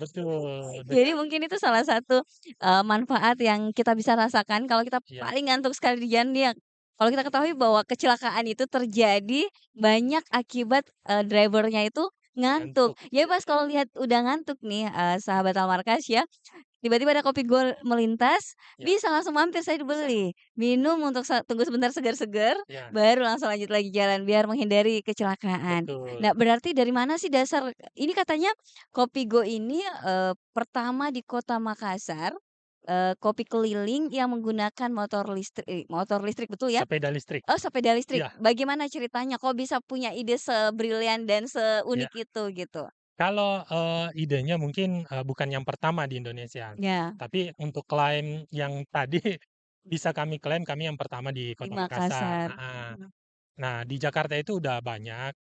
betul, Jadi dengan mungkin itu salah satu, manfaat yang kita bisa rasakan kalau kita iya, paling ngantuk sekali di jalan dia kalau kita ketahui bahwa kecelakaan itu terjadi banyak akibat, driver-nya itu ngantuk. ngantuk, Jadi iya pas kalau lihat udah ngantuk nih, sahabat Almarkas ya, tiba-tiba ada kopi Gol melintas, iya bisa langsung mampir saya bisa, beli. Minum untuk tunggu sebentar segar-segar, iya, baru langsung lanjut lagi jalan biar menghindari kecelakaan. betul. Nah, berarti dari mana sih dasar ini katanya kopi Go ini, pertama di Kota Makassar, kopi keliling yang menggunakan motor listrik betul ya? Sepeda listrik, Oh, sepeda listrik. iya Bagaimana ceritanya kok bisa punya ide sebrilian dan iya. seunik itu gitu? Kalau, idenya mungkin, bukan yang pertama di Indonesia, Ya, tapi untuk klaim yang tadi bisa kami klaim kami yang pertama di di Kota Makassar, Makassar. heeh. Mhm. Nah, di Jakarta itu udah banyak,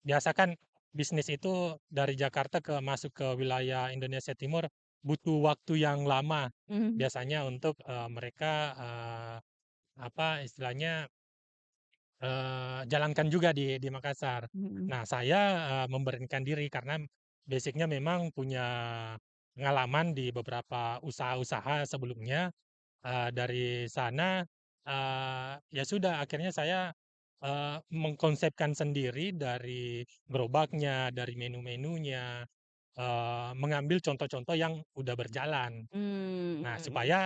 biasa kan bisnis itu dari Jakarta masuk ke wilayah Indonesia Timur butuh waktu yang lama Mhm. biasanya untuk, mereka, apa istilahnya, jalankan juga di Makassar. Mhm. Nah, saya, memberanikan diri karena basic-nya memang punya pengalaman di beberapa usaha-usaha sebelumnya. Dari sana, ya sudah akhirnya saya, mengkonsepkan sendiri dari gerobaknya, dari menu-menunya, mengambil contoh-contoh yang udah berjalan. Mmm, Nah, mhm mhm. supaya,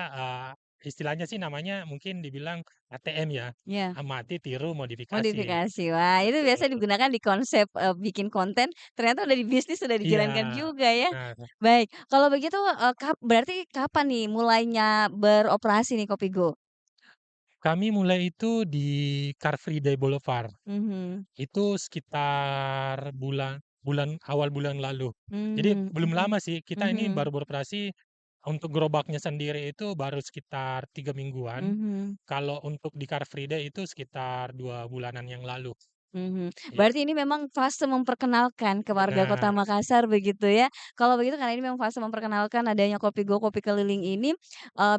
istilahnya sih namanya mungkin dibilang ATM ya, Iya, amati, tiru, modifikasi. modifikasi. Wah, itu biasa Betul. digunakan di konsep, bikin konten, ternyata udah di bisnis, sudah Iya. dijalankan juga ya. Nah, Baik, kalau begitu, berarti kapan nih mulainya beroperasi nih Kopigo? kami mulai itu di Car Free Day Boulevard. Mhm. Itu sekitar bulan bulan awal bulan lalu. Jadi Mmm, belum mhm. lama sih, kita ini baru Mhm. beroperasi untuk gerobaknya sendiri itu baru sekitar 3 mingguan. Mhm. Kalau untuk di Car Free Day itu sekitar 2 bulanan yang lalu. Mhm. Iya, Berarti ini memang fase memperkenalkan ke warga Kota benar. Makassar begitu ya. Kalau begitu karena ini memang fase memperkenalkan adanya Kopi Go, kopi keliling ini,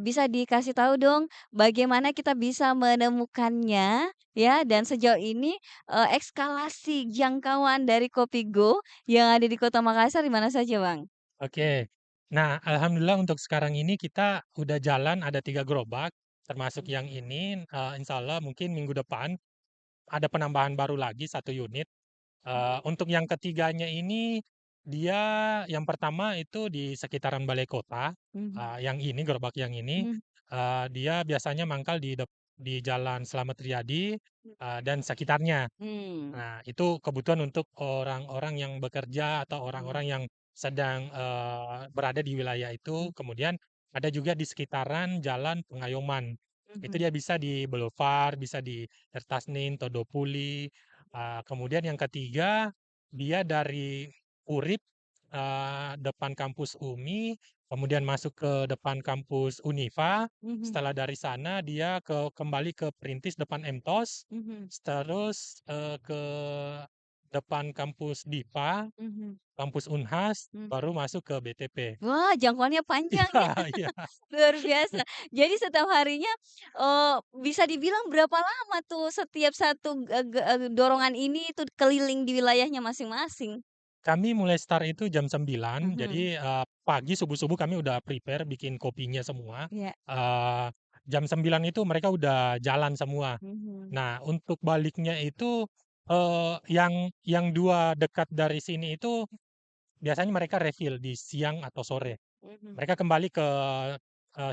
bisa dikasih tahu dong bagaimana kita bisa menemukannya ya dan sejauh ini, ekskalasi jangkauan dari Kopi Go yang ada di Kota Makassar di mana saja, Bang? Oke. Nah, alhamdulillah untuk sekarang ini kita udah jalan ada 3 gerobak, termasuk yang ini, insyaallah mungkin minggu depan ada penambahan baru lagi 1 unit. Untuk yang ketiganya ini, dia yang pertama itu di sekitaran balai kota, Mhm. yang ini gerobak yang ini, Mhm. dia biasanya mangkal di Jalan Slamet Riyadi, dan sekitarnya. Mmm. Nah, itu kebutuhan untuk orang-orang yang bekerja atau Mhm. orang-orang yang sedang, berada di wilayah itu. Kemudian ada juga di sekitaran Jalan Pengayoman. Itu Mhm. dia bisa di Boulevard, bisa di Ertasnin, Todopuli. Kemudian yang ketiga, dia dari Urip, depan kampus UMI, kemudian masuk ke depan kampus Unifa. Mhm. Setelah dari sana dia kembali ke Perintis depan MTOS. Mhm. Terus, ke depan kampus DIPA, Mhm. kampus Unhas, Mhm. baru masuk ke BTP. Wah, jangkauannya panjang ya. Iya iya. Luar biasa. Jadi setiap harinya, bisa dibilang berapa lama tuh setiap satu, dorongan ini tuh keliling di wilayahnya masing-masing? Kami mulai start itu jam 9, Mhm. jadi, pagi subuh-subuh kami udah prepare bikin kopinya semua. Iya. Eee, jam 9 itu mereka udah jalan semua. Mhm. Nah, untuk baliknya itu, yang 2 dekat dari sini itu biasanya mereka refill di siang atau sore. Mhm. Mereka kembali ke,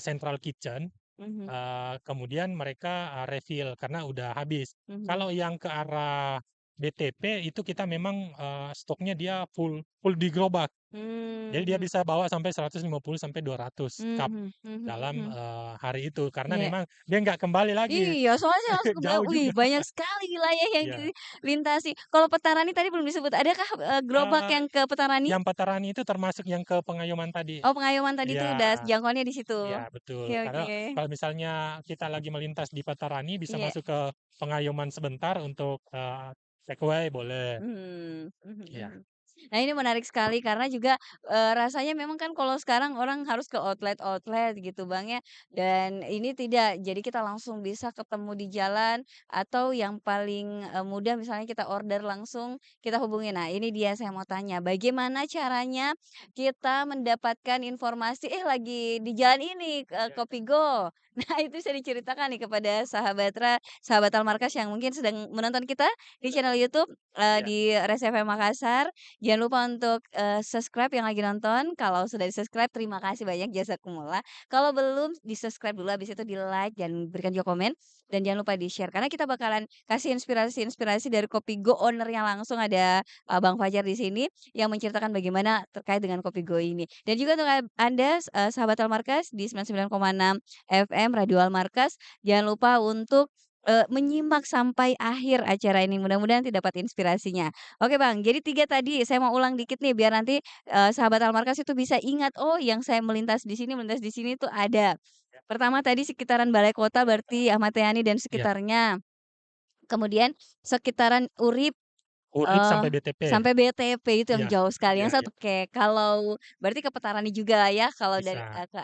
central kitchen. Mhm. Kemudian mereka, refill karena udah habis. Mhm. Kalau yang ke arah BTP itu kita memang, stoknya dia full full di gerobak. Jadi dia Mhm. bisa bawa sampai 150 sampai 200 cup Mhm. Mhm. dalam, Mhm. hari itu karena Iya. memang dia nggak kembali lagi, Iya, soalnya langsung jauh wih, juga. banyak sekali wilayah yang Iya, dilintasi. Kalau Petarani tadi belum disebut, adakah, gerobak eee, yang ke Petarani? yang Veteran itu termasuk yang ke Pengayoman tadi. Oh, Pengayoman tadi tuh udah Iya. jangkauannya di situ? Iya betul, Oke, karena oke. kalau misalnya kita lagi melintas di Patarani bisa Iya. masuk ke Pengayoman sebentar untuk, takeaway boleh, Mmm, mhm iya. mhm. Nah, ini menarik sekali karena juga, rasanya memang kan kalau sekarang orang harus ke outlet-outlet gitu, Bang, ya, dan ini tidak. Jadi kita langsung bisa ketemu di jalan atau yang paling, mudah misalnya kita order langsung, kita hubungi. Nah, ini dia saya mau tanya, bagaimana caranya kita mendapatkan informasi, "Eh, lagi di jalan ini, Ya, Kopi Go." Nah, itu bisa diceritakan nih kepada sahabat Almarkas yang mungkin sedang menonton kita di channel YouTube, iya, di Res FM Makassar. Jangan lupa untuk, subscribe yang lagi nonton, kalau sudah di-subscribe terima kasih banyak jazakumullah. Kalau belum di-subscribe dulu, habis itu di-like dan berikan juga komen, dan jangan lupa di-share karena kita bakalan kasih inspirasi-inspirasi dari Kopi Go owner-nya langsung ada, Bang Fajar di sini yang menceritakan bagaimana terkait dengan Kopi Go ini. Dan juga untuk Anda, sahabat Almarkas di 99,6 FM Radio Almarkas, jangan lupa untuk, menyimak sampai akhir acara ini, mudah-mudahan dapat inspirasinya. Oke Bang, jadi 3 tadi saya mau ulang dikit nih biar nanti, sahabat Almarkas itu bisa ingat, "Oh yang saya melintas di sini tuh ada." ya, Pertama tadi sekitaran balai kota berarti Ahmad Yani dan iya. sekitarnya. Kemudian sekitaran Urip, Urip sampai BTP. sampai BTP itu yang Iya, jauh sekali, iya, yang satu iya, oke. Kalau berarti ke Petarani juga ya, kalau dari, bisa. ke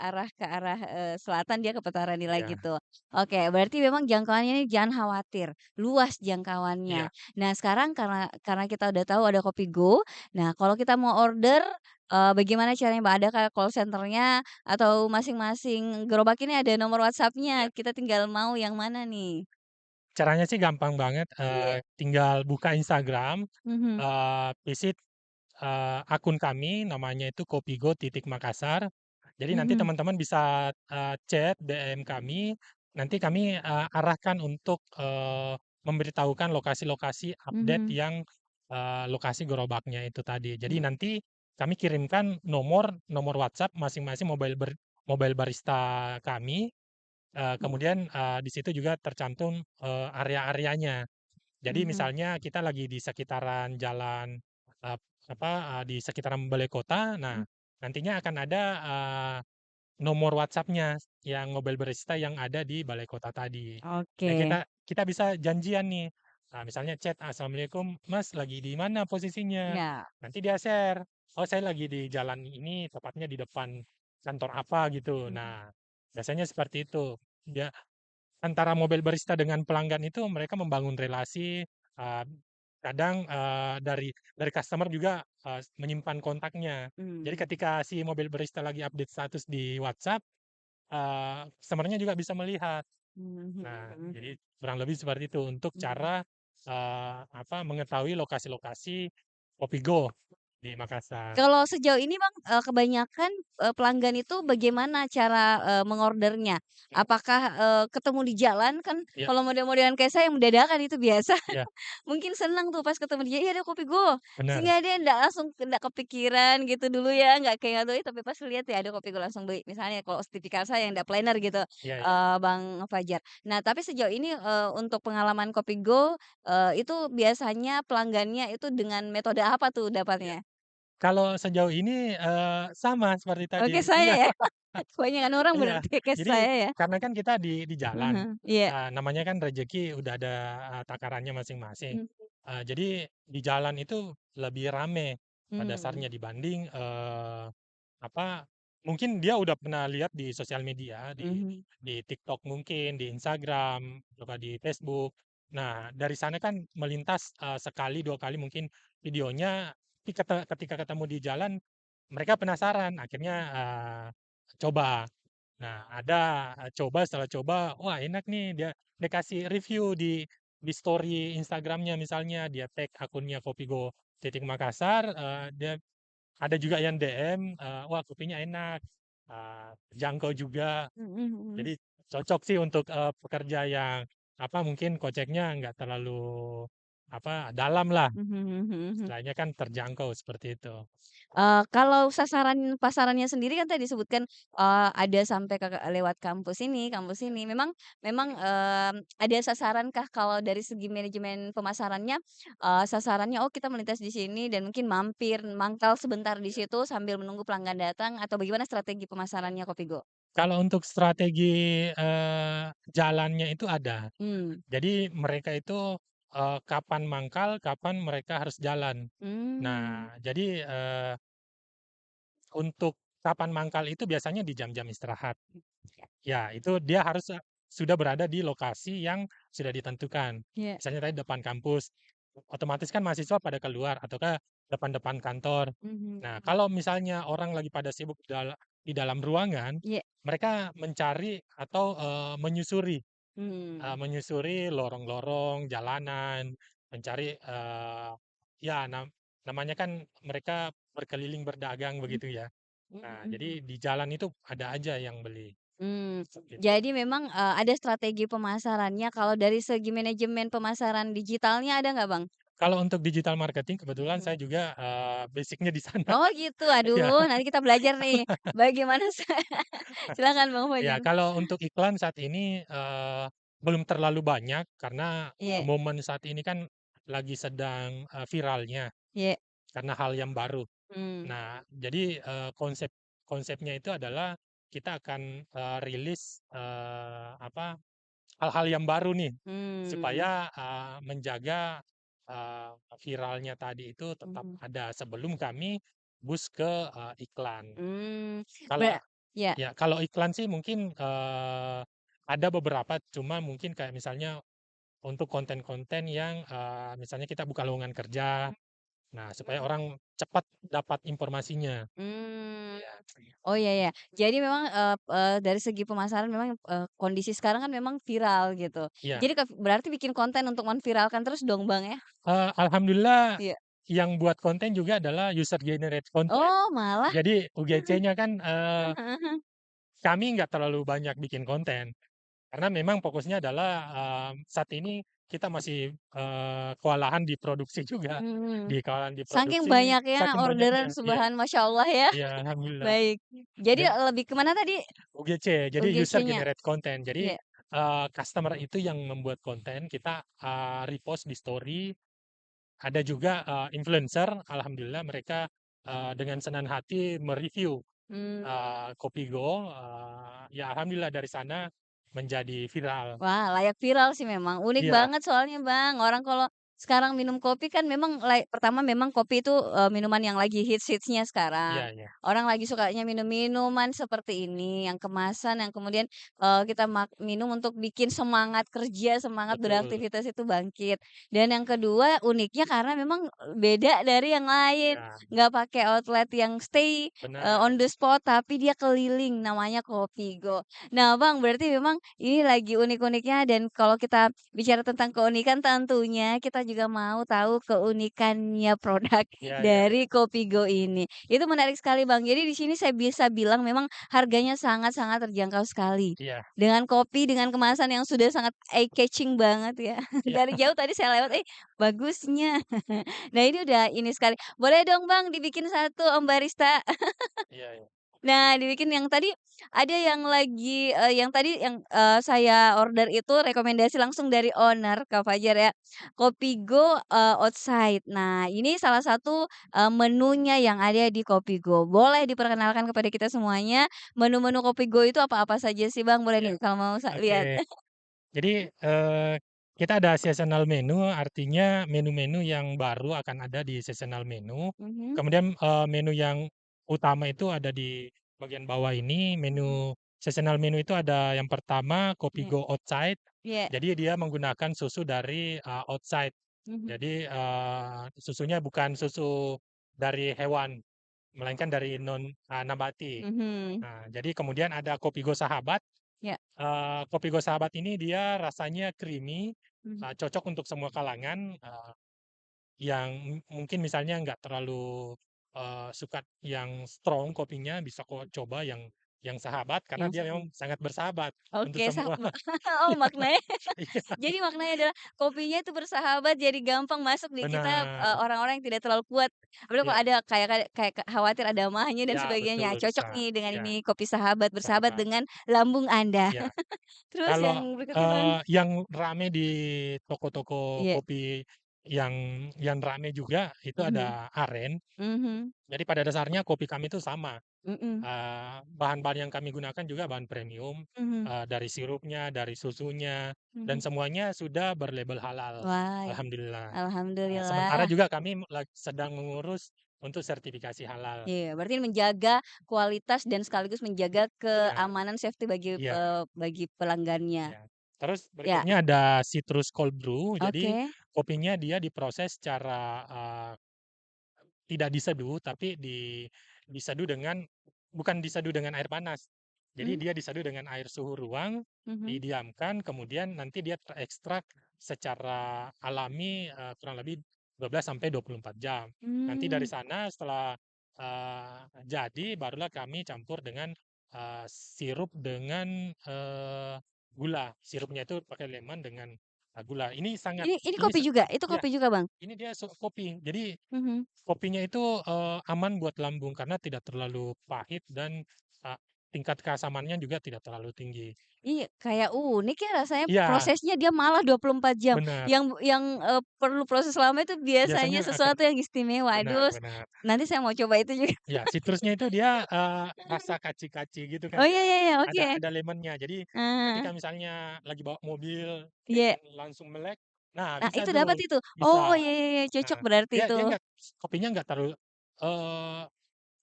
arah, selatan dia ke Petarani lagi Iya, tuh. Oke, berarti memang jangkauannya ini jangan khawatir, luas jangkauannya. iya. Nah sekarang karena kita udah tahu ada Kopi Go, nah kalau kita mau order, bagaimana caranya Mbak? Ada kayak call center-nya atau masing-masing gerobak ini ada nomor WhatsApp-nya, Iya. kita tinggal mau yang mana nih? Caranya sih gampang banget, Iya. tinggal buka Instagram, Mhm, visit, akun kami namanya itu kopigo.makassar. Jadi nanti mhm, teman-teman bisa, chat, DM kami, nanti kami, arahkan untuk, memberitahukan lokasi-lokasi update mhm, yang, lokasi gerobaknya itu tadi. Jadi mmm, nanti kami kirimkan nomor nomor WhatsApp masing-masing mobile barista kami. Kemudian, di situ juga tercantum, area-areanya. Jadi mhm, misalnya kita lagi di sekitaran jalan, eee, apa, di sekitaran balai kota, nah mhm. nantinya akan ada, nomor WhatsApp-nya yang Mobile Barista yang ada di balai kota tadi. Dan Oke. kita bisa janjian nih, misalnya chat, "Assalamualaikum Mas, lagi di mana posisinya?" Ya. Nanti dia share, "Oh saya lagi di jalan ini, tepatnya di depan kantor apa," gitu. Mhm. Nah, biasanya seperti itu. Dia antara Mobile Barista dengan pelanggan itu mereka membangun relasi, kadang, dari customer juga, menyimpan kontaknya. Jadi Mmm. ketika si Mobile Barista lagi update status di WhatsApp, customer-nya juga bisa melihat. Mhm, Nah, mhm, jadi kurang lebih seperti itu untuk mhm. cara, mengetahui lokasi-lokasi Kopi Go di Makassar. Kalau sejauh ini Bang, kebanyakan, pelanggan itu bagaimana cara, mengordernya? Apakah, ketemu di jalan kan Iya, kalau model-modelan kayak saya yang dadakan itu biasa, iya, mungkin senang tuh pas ketemu dia, "Iya ada kopi go," benar. sehingga dia nggak kepikiran gitu dulu ya, nggak kayak nggak tahu, tapi pas lihat ya ada kopi go langsung beli. Misalnya kalau tipikal saya yang nggak planner gitu, Iya, iya, Bang Fajar. Nah tapi sejauh ini, untuk pengalaman kopi go, itu biasanya pelanggannya itu dengan metode apa tuh iya. dapatnya? Kalau sejauh ini, sama seperti tadi. Oke saya Iya. ya? Kebanyakan orang Iya, berarti kayak jadi saya ya? karena kan kita di jalan, Mhm, iya, namanya kan rezeki udah ada, takarannya masing-masing. mmm, Jadi di jalan itu lebih rame pada mmm, dasarnya dibanding, apa, mungkin dia udah pernah lihat di sosial media, mhm, di TikTok mungkin, di Instagram, atau di Facebook. Nah, dari sana kan melintas, sekali, 2 kali mungkin videonya, tapi ketika ketemu di jalan, mereka penasaran, akhirnya, coba. Nah, ada, coba, setelah coba, wah enak nih, dia kasih review di story Instagram-nya misalnya, dia tag akunnya Kopigo titik Makassar, dia ada juga yang DM, "Wah kopinya enak, terjangkau juga." mhm, mhm, Jadi cocok sih untuk, pekerja yang, mungkin koceknya nggak terlalu, dalam lah, mhm, mhm, mhm, mhm. istilahnya kan terjangkau, seperti itu. Kalau sasaran pasarannya sendiri kan tadi disebutkan, ada sampai lewat kampus ini. Memang, ada sasarankah kalau dari segi manajemen pemasarannya, sasarannya, oh kita melintas di sini dan mungkin mampir, mangkal sebentar di situ sambil menunggu pelanggan datang atau bagaimana strategi pemasarannya Kopigo? Kalau untuk strategi, jalannya itu ada. Mmm, Jadi mereka itu, kapan mangkal, kapan mereka harus jalan. Mmm, Nah, jadi, untuk kapan mangkal itu biasanya di jam-jam istirahat. Ya, itu dia harus, sudah berada di lokasi yang sudah ditentukan. iya, Misalnya tadi depan kampus, otomatis kan mahasiswa pada keluar ataukah depan-depan kantor. Nah, mhm, kalau misalnya orang lagi pada sibuk di dalam ruangan, iya, mereka mencari atau, mmm, menyusuri lorong-lorong, jalanan, mencari, ya namanya kan mereka berkeliling berdagang mhm, begitu ya. mhm Nah, mhm. jadi di jalan itu ada aja yang beli, gitu. Jadi memang, ada strategi pemasarannya kalau dari segi manajemen pemasaran digitalnya ada nggak, Bang? Kalau untuk digital marketing kebetulan Mhm. saya juga, basic-nya di sana. Oh gitu, Ya, aduh nanti kita belajar nih, bagaimana silakan Bang ya Fajar. kalau untuk iklan saat ini, belum terlalu banyak karena, Iya, momen saat ini kan lagi sedang, viralnya iya, karena hal yang baru. mmm, Nah, jadi, konsepnya itu adalah kita akan, rilis, apa, hal-hal yang baru nih, mmm, supaya, menjaga, viralnya tadi itu tetap mhm, ada sebelum kami boost ke, iklan. mmm, Kalau bera ya, ya kalau iklan sih mungkin, ada beberapa, cuma mungkin kayak misalnya untuk konten-konten yang, misalnya kita buka lowongan kerja, nah supaya mhm, orang cepat dapat informasinya. mmm, Iya, oh iya ya. Jadi memang, dari segi pemasaran memang, kondisi sekarang kan memang viral gitu. iya. Jadi berarti bikin konten untuk memviralkan terus dong, Bang, ya? Alhamdulillah Iya. yang buat konten juga adalah user generate content. Oh malah? Jadi UGC-nya kan, kami nggak terlalu banyak bikin konten, karena memang fokusnya adalah, saat ini kita masih, kewalahan di produksi juga, Mhm. kewalahan di Saking produksi, banyaknya saking orderan banyaknya iya Masya Allah ya. iya, alhamdulillah. Baik. Jadi Dan lebih ke mana tadi? UGC, jadi user UGC-nya? generate content. Jadi, Iya. customer itu yang membuat konten, kita, repost di story. Ada juga, influencer, alhamdulillah mereka, dengan senang hati me-review, Mmm. Kopiko, ya alhamdulillah dari sana menjadi viral. Wah, layak viral sih memang, unik Iya banget soalnya, Bang. Orang kalau sekarang minum kopi kan memang pertama memang kopi itu, minuman yang lagi hits-hitsnya sekarang. iya iya, Orang lagi sukanya minum minuman seperti ini, yang kemasan yang kemudian, kita minum untuk bikin semangat kerja, semangat betul. beraktivitas itu bangkit. Dan yang kedua uniknya karena memang, beda dari yang lain, Ya, nggak pakai outlet yang stay, benar. on the spot, tapi dia keliling namanya Kopigo. Nah, Bang, berarti memang ini lagi unik-uniknya dan kalau kita bicara tentang keunikan tentunya kita juga mau tahu keunikannya produk Iya iya iya, dari Kopigo ini. Itu menarik sekali, Bang. Jadi di sini saya bisa bilang memang harganya sangat-sangat terjangkau sekali. iya Dengan kopi, dengan kemasan yang sudah sangat eye catching banget ya. iya Dari jauh tadi saya lewat, bagusnya. Nah, ini udah ini sekali. Boleh dong, Bang, dibikin satu Om Barista. iya iya, Nah, dibikin yang tadi ada yang lagi, yang tadi yang, saya order itu rekomendasi langsung dari owner, Kak Fajar ya, Kopigo, Outside. Nah, ini salah satu, menunya yang ada di Kopigo. Boleh diperkenalkan kepada kita semuanya, menu-menu Kopigo itu apa-apa saja sih, Bang? Boleh iya. nih kalau mau lihat. Oke. Jadi, kita ada seasonal menu, artinya menu-menu yang baru akan ada di seasonal menu. Mhm, Kemudian, menu yang utama itu ada di bagian bawah ini. mhm, Menu seasonal menu itu ada yang pertama iya Kopigo Outside. iya, Jadi dia menggunakan susu dari, outside. mhm, Jadi, susunya bukan susu dari hewan, melainkan dari nabati. mhm, Nah, jadi kemudian ada Kopigo Sahabat. iya, Kopi Go Sahabat ini dia rasanya creamy, mhm, cocok untuk semua kalangan, yang mungkin misalnya nggak terlalu, suka yang strong kopinya, bisa kok coba yang sahabat karena yang dia memang sangat bersahabat untuk oke, semua. oh maknanya Iya, jadi maknanya adalah kopinya itu bersahabat, jadi gampang masuk di kita, benar, orang-orang yang tidak terlalu kuat. Apalagi kalau iya ada kayak kayak kayak khawatir ada mahnya dan iya sebagainya, betul cocok bisa, nih dengan iya, ini kopi sahabat, bersahabat sahabat, dengan lambung Anda. iya. Terus Kalau, yang berikutnya, Bang? yang rame di toko-toko Iya, kopi yang yang rame juga itu Mhm. ada aren. Mhm. Jadi pada dasarnya kopi kami itu sama, Mhm. bahan-bahan yang kami gunakan juga bahan premium, Mhm. dari sirupnya, dari susunya, dan Mhm. semuanya sudah berlabel halal, Wah, alhamdulillah. Sementara alhamdulillah. juga kami sedang mengurus untuk sertifikasi halal. Iya, berarti menjaga kualitas dan sekaligus menjaga Ya, keamanan safety iya, bagi pelanggannya. iya. Terus Ya, berikutnya ada citrus cold brew, jadi oke. kopinya dia diproses secara, tidak diseduh, tapi diseduh dengan bukan diseduh dengan air panas. Jadi Mmm, dia diseduh dengan air suhu ruang, mhm. didiamkan, kemudian nanti dia terekstrak secara alami, kurang lebih 12 sampai 24 jam. Nanti dari Mmm, sana setelah, jadi barulah kami campur dengan, sirup dengan, gula. Sirupnya itu pakai lemon dengan, gula. ini Ini kopi juga? Itu ya, kopi juga, Bang? ini dia kopi. Jadi Mhm. kopinya itu, aman buat lambung karena tidak terlalu pahit dan, tingkat keasamannya juga tidak terlalu tinggi. Iya, kayak unik ya rasanya, Iya, prosesnya dia malah 24 jam. benar, Yang perlu proses lama itu biasanya biasanya akan sesuatu yang istimewa. benar Aduh, benar. nanti saya mau coba itu juga. Ya, sitrusnya itu dia, rasa kaci-kaci gitu kan, Oh, iya iya iya, oke. ada lemonnya. Jadi Heeh, ketika misalnya lagi bawa mobil iya. pengen langsung melek, nah Nah, bisa itu dapat tuh, itu? Oh, bisa. iya iya iya, cocok Heeh, berarti dia itu. dia nggak kopinya nggak terlalu eee,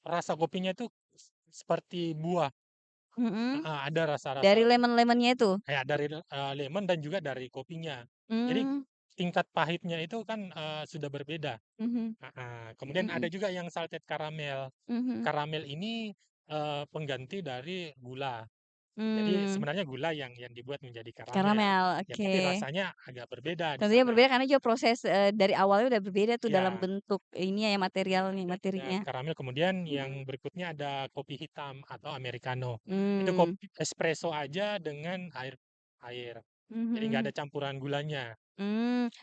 rasa kopinya itu seperti buah, Mhm. ada rasa-rasa. Dari lemon-lemonnya itu? Ya dari, lemon dan juga dari kopinya. Jadi Mmm, tingkat pahitnya itu kan, sudah berbeda, mhm, heeh. Kemudian ada mhm juga yang salted karamel. mhm, Karamel ini, pengganti dari gula. Jadi mmm, sebenarnya gula yang dibuat menjadi karamel. karamel, Ya oke. tapi rasanya agak berbeda di Tentunya sana. berbeda karena juga proses, dari awalnya udah berbeda tuh dalam Ya, bentuk ini ya, dan materinya. karamel kemudian yang Mhm. berikutnya ada kopi hitam atau americano. Itu Mmm, kopi espresso aja dengan air air. mhm Jadi nggak mhm. ada campuran gulanya,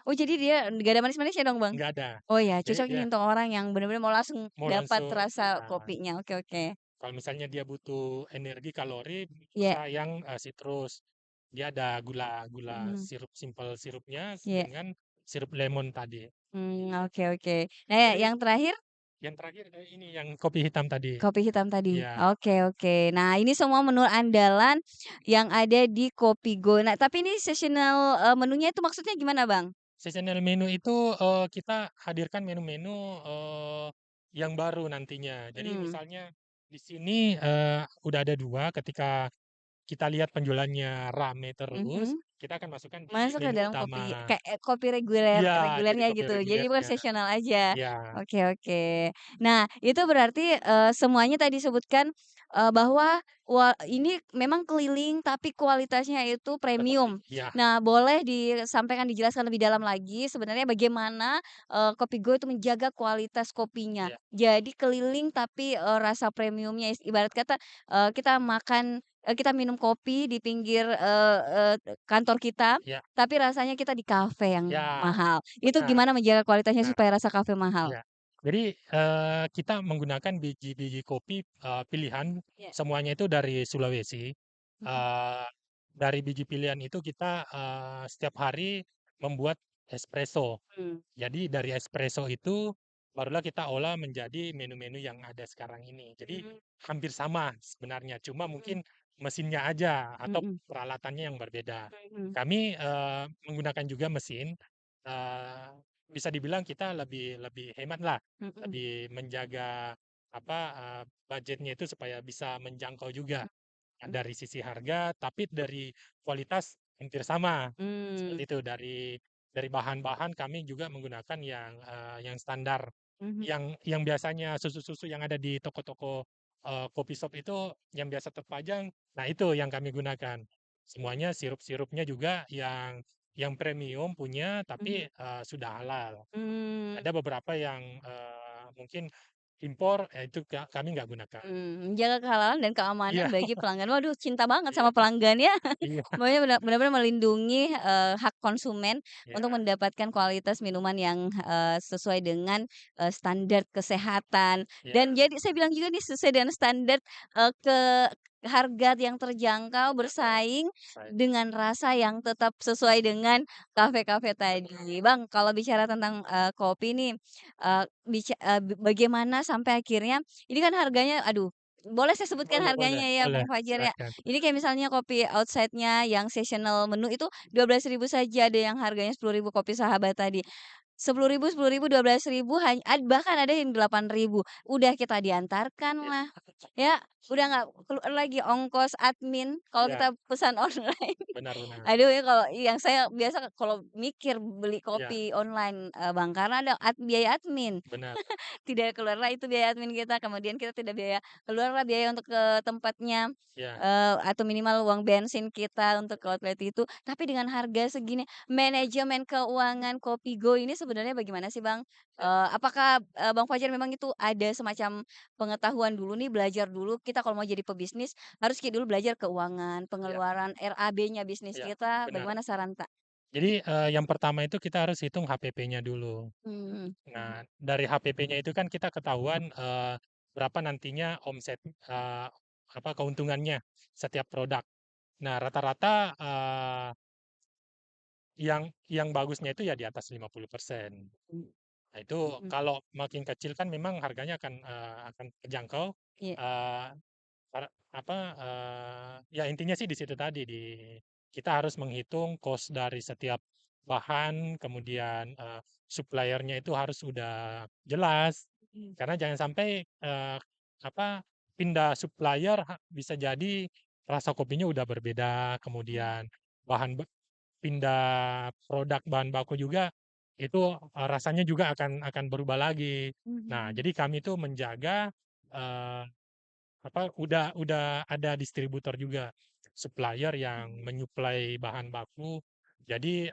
Oh jadi dia nggak ada manis-manisnya dong, Bang? nggak ada. Oh ya, Jadi cocok dia ini untuk orang yang bener-bener mau langsung mau dapat langsung, rasa nah, kopinya. Oke oke. kalau misalnya dia butuh energi kalori, Iya, bisa yang, citrus. Dia ada gula gula mhm, sirup simpel sirupnya iya, dengan sirup lemon tadi. oke oke. Nah, ya Jadi yang terakhir? yang terakhir, ini yang kopi hitam tadi. Kopi hitam tadi? Ya, Oke oke. Nah, ini semua menu andalan yang ada di Kopi Go. Nah, tapi ini seasonal, menunya itu maksudnya gimana, Bang? seasonal menu itu, kita hadirkan menu-menu, yang baru nantinya. Jadi Mmm, misalnya di sini, udah ada 2 ketika kita lihat penjualannya rame terus, mhm. kita akan masukkan di Masuk ke menu dalam kopi utama. kayak kopi Iya, jadi regulernya kopi gitu, jadi bukan regulernya. seasonal aja. Iya, Oke oke. Nah, itu berarti, semuanya tadi disebutkan, bahwa ini memang keliling tapi kualitasnya itu tetap premium. iya Nah, boleh disampaikan, dijelaskan lebih dalam lagi sebenarnya bagaimana, Kopi Go itu menjaga kualitas kopinya. iya Jadi keliling tapi, rasa premiumnya ibarat kata, kita minum kopi di pinggir, kantor kita, iya tapi rasanya kita di kafe yang iya, mahal. Itu benar. gimana menjaga kualitasnya Nah, supaya rasa kafe mahal? iya. Jadi, kita menggunakan biji-biji kopi, pilihan, Iya. semuanya itu dari Sulawesi. Mhm. Eee, dari biji pilihan itu kita, setiap hari membuat espresso. Mmm. Jadi dari espresso itu barulah kita olah menjadi menu-menu yang ada sekarang ini. Jadi Mmm, hampir sama sebenarnya, cuma mhm, mungkin mesinnya aja atau mhm, peralatannya yang berbeda. mhm, Kami, menggunakan juga mesin, eee, bisa dibilang kita lebih lebih hemat lah, mhm, lebih menjaga apa, budgetnya itu supaya bisa menjangkau juga. mhm, Dari sisi harga, tapi dari kualitas hampir sama, mmm, seperti itu. Dari bahan-bahan kami juga menggunakan yang standar, mhm, yang biasanya susu-susu yang ada di toko-toko, kopi shop itu yang biasa terpajang, nah itu yang kami gunakan. Semuanya sirup-sirupnya juga yang premium punya, mhm, tapi, sudah halal. mmm. Ada beberapa yang, mungkin impor, itu kami nggak gunakan. Menjaga kehalalan dan keamanan Iya bagi pelanggan. Waduh, cinta banget iya sama pelanggan ya. iya Pokoknya benar-benar melindungi, hak konsumen untuk iya. mendapatkan kualitas minuman yang, sesuai dengan, standar kesehatan dan Iya jadi saya bilang juga nih sesuai dengan standar, harga yang terjangkau, betul, bersaing saya dengan rasa yang tetap sesuai dengan kafe-kafe tadi. betul, Bang, kalau bicara tentang, kopi nih, bagaimana sampai akhirnya ini kan harganya aduh, boleh saya sebutkan boleh boleh harganya ya, boleh, Bang Fajar ya? silahkan. Ini kayak misalnya kopi outside-nya yang seasonal menu itu 12.000 saja, ada yang harganya 10.000 kopi sahabat tadi. 10.000, 10.000, 12.000 bahkan ada yang 8.000. Udah kita Iya, diantarkanlah, ya, udah nggak keluar lagi ongkos admin kalau iya, kita pesan online. benar benar, Aduh ya kalau yang saya biasa kalau mikir beli iya, kopi online, Bang, karena ada biaya admin. benar, Tidak keluarlah itu biaya admin kita, kemudian kita tidak keluarlah biaya untuk ke tempatnya, iya, atau minimal uang bensin kita untuk ke outlet itu. Tapi dengan harga segini, manajemen keuangan Kopigo ini sebenarnya bagaimana sih, Bang? iya, Apakah, Bang Fajar memang itu ada semacam pengetahuan dulu nih, belajar dulu, kita kalau mau jadi pebisnis harus dulu belajar keuangan, iya, pengeluaran RAB-nya bisnis iya, kita, benar. bagaimana saran Kak? Jadi, yang pertama itu kita harus hitung HPP-nya dulu. Mhm, Nah, dari HPP-nya itu kan kita ketahuan, berapa nantinya omset, keuntungannya setiap produk. Nah, rata-rata, yang bagusnya itu ya di atas 50%. Nah, itu mhm, kalau makin kecil kan memang harganya akan terjangkau, iya, eee, ya intinya sih di situ tadi, kita harus menghitung cost dari setiap bahan, kemudian, supplier-nya itu harus sudah jelas, mhm, karena jangan sampai, apa, pindah supplier bisa jadi rasa kopinya udah berbeda, mhm, kemudian bahan pindah produk bahan baku juga, itu, rasanya juga akan berubah lagi. Nah, mhm, jadi kami tuh menjaga, eee, udah ada distributor juga, supplier yang mhm. menyuplai bahan baku. Jadi,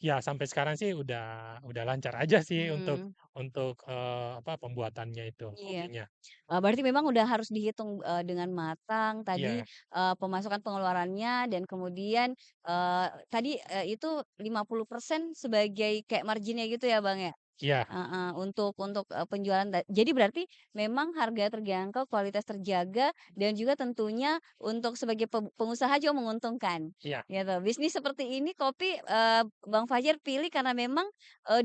ya sampai sekarang sih udah lancar aja sih Mmm, untuk, pembuatannya itu, iya. kopinya. Berarti memang udah harus dihitung, dengan matang tadi, Iya, pemasukan pengeluarannya dan kemudian, tadi, itu 50% sebagai kayak marginnya gitu ya, Bang, ya? iya, Heeh, untuk, penjualan jadi berarti memang harga terjangkau, kualitas terjaga, dan juga tentunya untuk sebagai pengusaha juga menguntungkan, iya, gitu. Bisnis seperti ini kopi, Bang Fajar pilih karena memang,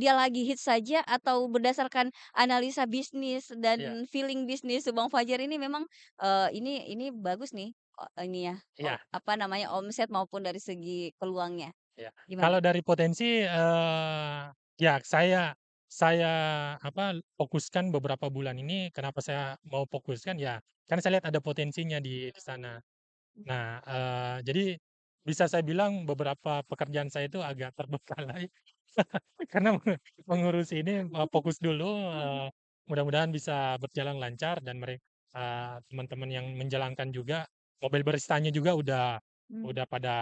dia lagi hits saja atau berdasarkan analisa bisnis iya, dan feeling bisnis Bang Fajar ini memang, ini bagus nih, ini ya, iya. apa namanya, omset maupun dari segi peluangnya, Ya, gimana? kalau dari potensi, ya saya fokuskan beberapa bulan ini, kenapa saya mau fokuskan, ya karena saya lihat ada potensinya di sana. Nah, jadi bisa saya bilang beberapa pekerjaan saya itu agak terbengkalai karena mengurus ini, fokus dulu, mudah-mudahan bisa berjalan lancar dan teman-teman yang menjalankan juga, mobil baristanya juga Mhm, udah pada,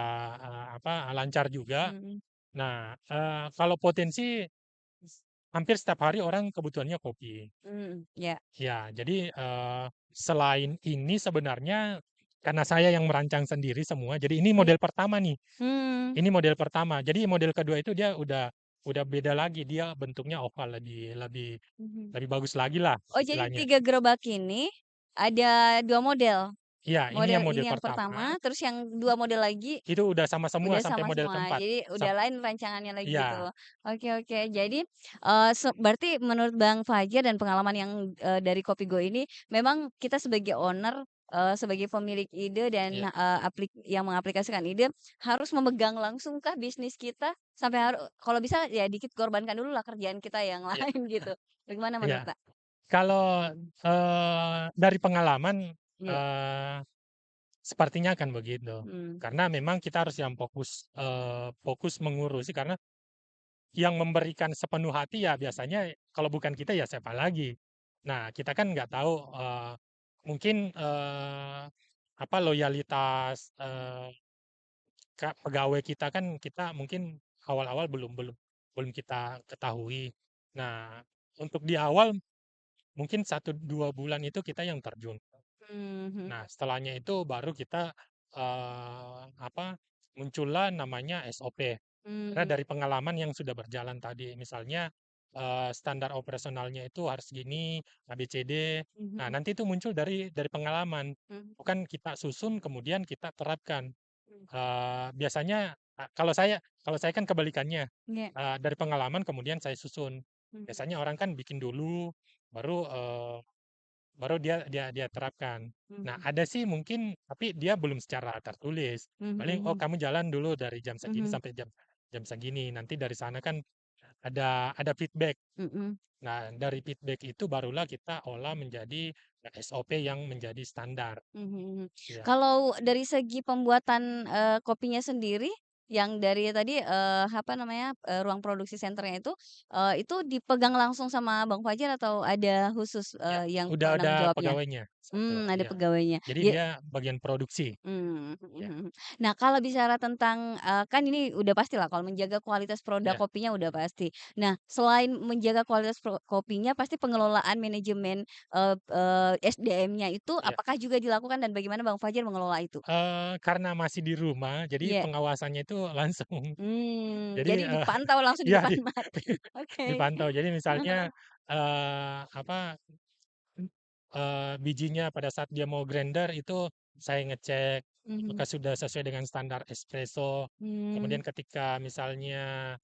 lancar juga. mhm, Nah, kalau potensi hampir setiap hari orang kebutuhannya kopi. iya, Ya, jadi, selain ini sebenarnya karena saya yang merancang sendiri semua, jadi ini iya, model pertama nih, mmm. ini model pertama. Jadi model kedua itu dia udah beda lagi, dia bentuknya oval, lebih lebih Mhm. lebih bagus lagi lah Oh, jadi istilahnya. 3 gerobak ini ada 2 model? Iya, ini yang Model model ini yang pertama, pertama, terus yang 2 model lagi itu udah sama semua udah sampai sama model semua, keempat. jadi Sam udah lain rancangannya lagi gitu. iya, Oke, oke. Jadi, berarti menurut Bang Fajar dan pengalaman yang, dari Kopigo ini, memang kita sebagai owner, sebagai pemilik ide dan, iya, yang mengaplikasikan ide, harus memegang langsungkah bisnis kita sampai kalau bisa ya dikit korbankan dulu lah kerjaan kita yang iya, lain gitu. Bagaimana iya. menurut Kak? Kalau, dari pengalaman, Iya, eee sepertinya akan begitu. mhm, Karena memang kita harus yang fokus mengurusi karena yang memberikan sepenuh hati ya biasanya kalau bukan kita ya siapa lagi. Nah, kita kan nggak tahu, mungkin, loyalitas, pegawai kita kan kita mungkin awal-awal belum belum belum kita ketahui. Nah, untuk di awal mungkin 1, 2 bulan itu kita yang terjun. mhm, Nah, setelahnya itu baru kita, muncullah namanya SOP. Karena mmm, dari pengalaman yang sudah berjalan tadi, misalnya, standar operasionalnya itu harus gini, ABCD. Nah, Mhm. nanti itu muncul dari pengalaman, Mhm. bukan kita susun kemudian kita terapkan. Mhm. Biasanya, kalau saya kan kebalikannya, Iya. dari pengalaman kemudian saya susun. Mhm. Biasanya orang kan bikin dulu, baru, baru dia terapkan. Nah, Mhm. ada sih mungkin, tapi dia belum secara tertulis. Mhm Paling, "Oh, mhm. kamu jalan dulu dari jam segini Mhm. sampai jam jam segini." Nanti dari sana kan ada feedback. Mhm. Nah, dari feedback itu barulah kita olah menjadi SOP yang menjadi standar. Mhm mhm. Ya, Kalau dari segi pembuatan, kopinya sendiri, yang dari tadi, apa namanya, ruang produksi senternya itu dipegang langsung sama Bang Fajar atau ada khusus, ya, yang udah ada penanggung jawabnya? pegawainya satu, Ada ya. pegawainya. Jadi Ja dia bagian produksi, Mhm ya, mhm. Nah, kalau bicara tentang, kan ini udah pastilah kalau menjaga kualitas produk ya, kopinya udah pasti. Nah, selain menjaga kualitas kopinya, pasti pengelolaan manajemen, SDM-nya itu ya. apakah juga dilakukan dan bagaimana Bang Fajar mengelola itu? Karena masih di rumah, jadi Iya. pengawasannya itu langsung. Jadi Jadi, dipantau langsung di iya depan mata. Oke. dipantau. Jadi misalnya, apa, bijinya pada saat dia mau grinder itu saya ngecek Mhm. apakah sudah sesuai dengan standar espresso. Mmm. Kemudian ketika misalnya,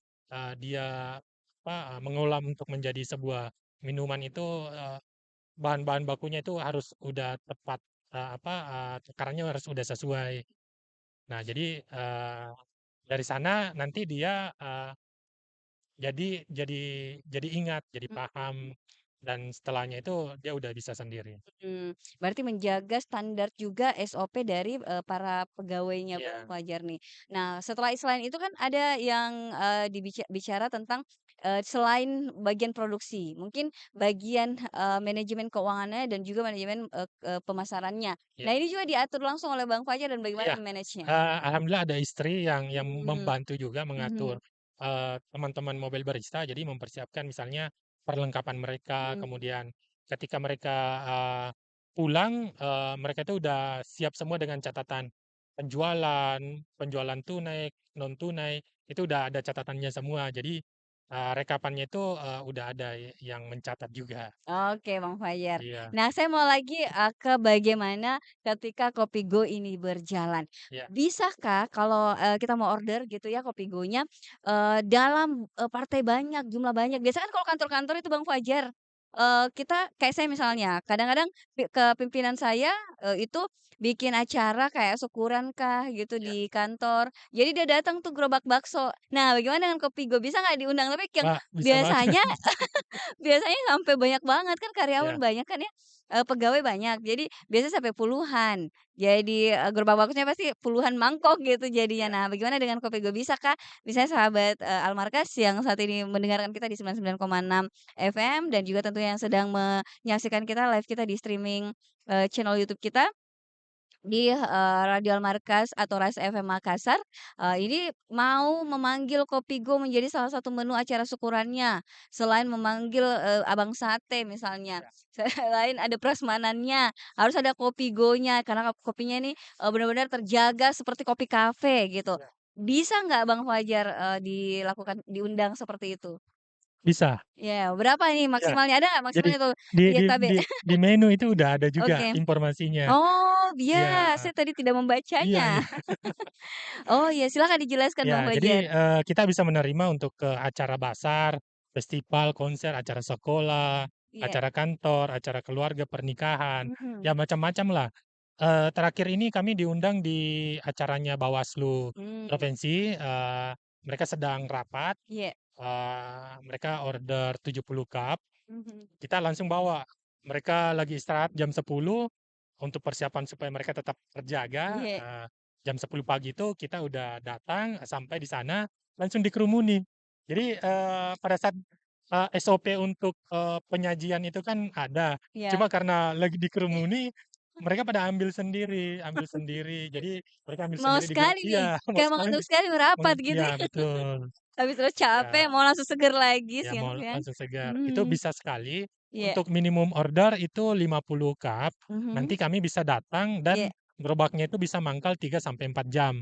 dia, apa, mengolah untuk menjadi sebuah minuman itu, bahan-bahan bakunya itu harus udah tepat, apa, takarannya harus udah sesuai. Nah, jadi, dari sana nanti dia, jadi ingat, jadi paham, Mhm. dan setelahnya itu dia udah bisa sendiri. Berarti menjaga standar juga SOP dari, para pegawainya Bang Iya, Fajar nih. Nah, selain itu kan ada yang, bicara tentang, selain bagian produksi, mungkin bagian, manajemen keuangannya dan juga manajemen, pemasarannya. Nah, iya, ini juga diatur langsung oleh Bang Fajar dan bagaimana iya, me-manage-nya? alhamdulillah ada istri yang Mmm, membantu juga mengatur, mhm, teman-teman mobil barista, jadi mempersiapkan misalnya perlengkapan mereka, mmm, kemudian ketika mereka, pulang, mereka itu udah siap semua dengan catatan penjualan, penjualan tunai, non tunai, itu udah ada catatannya semua. Jadi, rekapannya itu, udah ada yang mencatat juga. oke Bang Fajar. Iya, Nah, saya mau lagi, ke bagaimana ketika Kopi Go ini berjalan. iya, Bisakah kalau, kita mau order gitu ya Kopi Go-nya, dalam, partai banyak, jumlah banyak, biasanya kan kalau kantor-kantor itu Bang Fajar, kita kayak saya misalnya, kadang-kadang ke pimpinan saya, itu bikin acara kayak syukuran kah gitu iya. di kantor, jadi dia datang tuh gerobak bakso. Nah, bagaimana dengan Kopi Go, bisa nggak diundang? Tapi yang Wah, bisa banget. biasanya biasanya sampai banyak banget kan karyawan Iya, banyak kan ya, pegawai banyak, jadi biasanya sampai puluhan. Jadi, gerobak baksonya pasti puluhan mangkok gitu jadinya. iya, Nah, bagaimana dengan Kopi Go, bisakah misalnya sahabat, Almarkas yang saat ini mendengarkan kita di 99,6 FM dan juga tentunya yang sedang menyaksikan kita live kita di streaming, channel YouTube kita di, Radio Markas atau Ras FM Makassar, ini mau memanggil Kopigo menjadi salah satu menu acara syukurannya, selain memanggil, abang sate misalnya, iya, selain ada prasmanannya, harus ada Kopigonya karena kopinya ini, benar-benar terjaga seperti kopi kafe gitu. iya. Bisa nggak Bang Fajar, diundang seperti itu? Bisa, Ya, berapa ini iya. maksimalnya, ada nggak Jadi maksimalnya tuh di di di SKB? di di menu itu udah ada juga Oke. informasinya. Oh, Iya, iya, saya tadi tidak iya, membacanya. iya. Oh iya, silakan dijelaskan Bang Ya, Fajar. jadi, kita bisa menerima untuk ke acara basar, festival, konser, acara sekolah, Iya. acara kantor, acara keluarga, pernikahan, Mhm. ya macam-macam lah. Terakhir ini kami diundang di acaranya Bawaslu Mmm, provinsi, mereka sedang rapat, iya. mereka order 70 cup, Mhm. kita langsung bawa. Mereka lagi istirahat jam 10 untuk persiapan supaya mereka tetap terjaga, Iya. jam 10 pagi itu kita udah datang, sampai di sana langsung dikerumuni. Jadi, pada saat, SOP untuk, penyajian itu kan ada, Iya. cuma karena lagi dikerumuni, mereka pada ambil sendiri, jadi mereka ambil Mau sendiri sekali nih, iya, mau kayak mau sekali untuk sekali merapat gitu iya ya. betul, Habis terus capek ya. mau langsung seger lagi Ya mau siang-siang. langsung segar. Itu Mhm. bisa sekali, Iya. untuk minimum order itu 50 cup, Mhm. nanti kami bisa datang Iya. dan gerobaknya itu bisa mangkal 3 sampai 4 jam.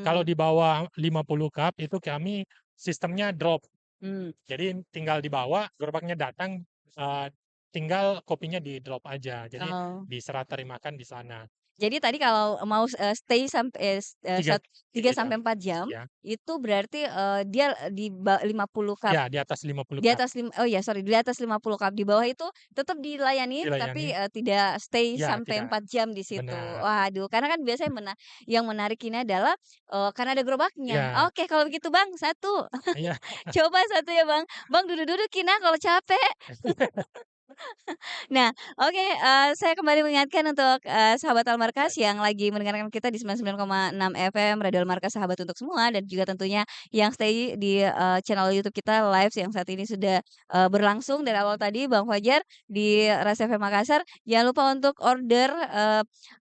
Kalau Mmm. di bawah 50 cup itu kami sistemnya drop. Mmm, Jadi tinggal dibawa, gerobaknya datang, eee, tinggal kopinya di-drop aja. Jadi oh. diserah terimakan di sana. Jadi tadi kalau mau, stay sampai 3 3 3 jam, sampai 4 jam, ya. itu berarti, dia di 50 cup Ya, di atas 50 di cup, atas oh ya sorry, di atas 50 cup, di bawah itu tetap dilayani, tapi, dilayani. tidak stay Ya, sampai tidak, 4 jam di situ. benar. Waduh, karena kan biasanya yang menarik ini adalah, karena ada gerobaknya. Ya, Oke kalau begitu Bang, satu iya. coba satu ya Bang. Bang duduk-duduk Kina kalau capek. Nah, oke, saya kembali mengingatkan untuk, sahabat Almarkas yang lagi mendengarkan kita di 99,6 FM Radio Almarkas Sahabat untuk semua dan juga tentunya yang stay di, channel YouTube kita live yang saat ini sudah, berlangsung dari awal tadi Bang Fajar di Ras FM Makassar. Jangan lupa untuk order,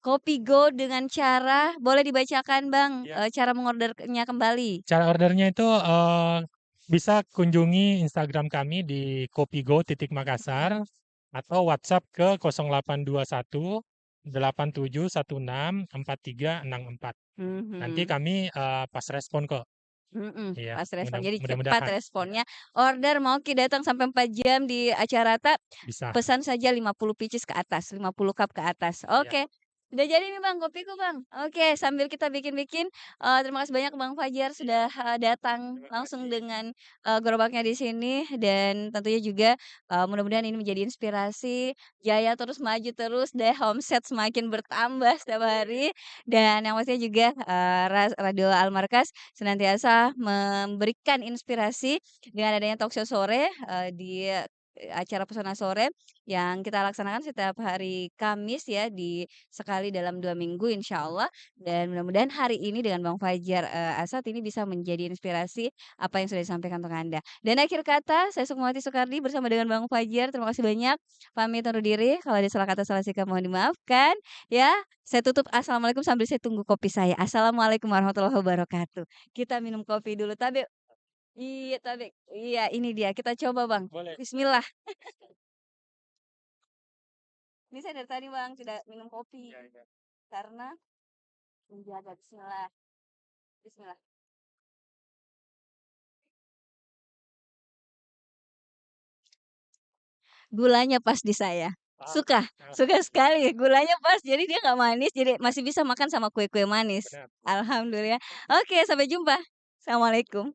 kopi Go dengan cara boleh dibacakan Bang, Iya. cara mengordernya kembali? Cara ordernya itu, bisa kunjungi Instagram kami di kopigo.makassar atau WhatsApp ke 0821 8716 4364. Nanti Mhm. kami, pas respon kok. Mhm, Iya, pas respon. Jadi cepat mudah-mudahan. Iya, responnya, order mau Ki datang sampai 4 jam di Acarata, bisa. pesan saja 50 pieces ke atas, 50 cup ke atas. Iya, Oke, udah jadi nih Bang, kopiku Bang. Oke, sambil kita bikin-bikin, terima kasih banyak Bang Fajar iya, sudah, datang terima langsung kasih. dengan, gerobaknya di sini dan tentunya juga, mudah-mudahan ini menjadi inspirasi, jaya terus, maju terus deh, omset semakin bertambah setiap hari, dan yang pastinya juga, Radio Almarkas senantiasa memberikan inspirasi dengan adanya talkshow sore, di, acara Pesona Sore yang kita laksanakan setiap hari Kamis ya, sekali dalam 2 minggu insyaallah dan mudah-mudahan hari ini dengan Bang Fajar, Asad ini bisa menjadi inspirasi apa yang sudah disampaikan untuk Anda. Dan akhir kata saya Sukmawati Soekardi bersama dengan Bang Fajar, terima kasih banyak, pamit undur diri, kalau ada salah kata, salah sikap mohon dimaafkan, ya. Saya tutup assalamualaikum sambil saya tunggu kopi saya. Assalamualaikum warahmatullahi wabarakatuh. Kita minum kopi dulu, iya ini dia, kita coba Bang, Boleh. bismillah. Ini saya dari tadi Bang, tidak minum kopi, Iya, iya. karena menjaga bismillah bismillah. Gulanya pas di saya, Ah, suka suka alhamdulillah, sekali, gulanya pas, jadi dia nggak manis, jadi masih bisa makan sama kue-kue manis, benar. alhamdulillah. Oke, sampai jumpa. Assalamualaikum.